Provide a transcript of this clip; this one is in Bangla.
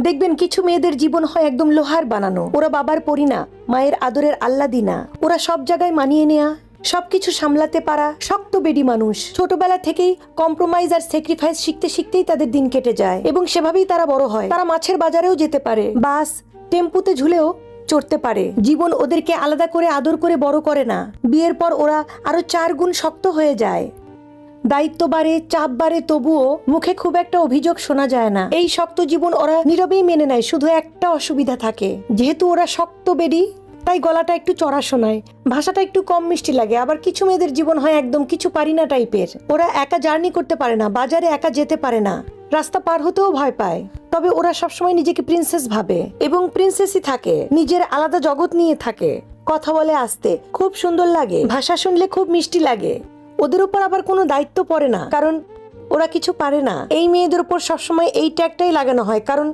দেখবেন কিছু মেয়েদের জীবন হয় একদম লোহার বানানো। ওরা বাবার পরি না, মায়ের আদরের আল্লাদি না। ওরা সব জায়গায় মানিয়ে নেয়া, সবকিছু সামলাতে পারা শক্ত বেডি মানুষ। ছোটবেলা থেকেই কম্প্রোমাইজ আর স্যাক্রিফাইস শিখতে শিখতেই তাদের দিন কেটে যায় এবং সেভাবেই তারা বড় হয়। তারা মাছের বাজারেও যেতে পারে, বাস টেম্পুতে ঝুলেও চড়তে পারে। জীবন ওদেরকে আলাদা করে আদর করে বড় করে না। বিয়ের পর ওরা আরো 4 গুণ শক্ত হয়ে যায়। দায়িত্ব বাড়ে, চাপ বাড়ে, তবুও মুখে খুব একটা অভিযোগ শোনা যায় না। এই শক্ত জীবন ওরা নীরবেই মেনে নেয়। শুধু একটা অসুবিধা থাকে, যেহেতু ওরা শক্ত বেডি তাই গলাটা একটু চড়া শোনায়, ভাষাটা একটু কম মিষ্টি লাগে। আবার কিছু মেয়েদের জীবন হয় একদম কিছু পারি না টাইপের। ওরা একা জার্নি করতে পারে না, বাজারে একা যেতে পারে না, রাস্তা পার হতেও ভয় পায়। তবে ওরা সবসময় নিজেকে প্রিন্সেস ভাবে এবং প্রিন্সেসই থাকে, নিজের আলাদা জগৎ নিয়ে থাকে। কথা বলে আস্তে, খুব সুন্দর লাগে, ভাষা শুনলে খুব মিষ্টি লাগে। ওদের উপর আবার কোনো দায়িত্ব পড়ে না, কারণ ওরা কিছু পারে না। এই মেয়েদের উপর সবসময় এই ট্যাগটাই লাগানো হয়, কারণ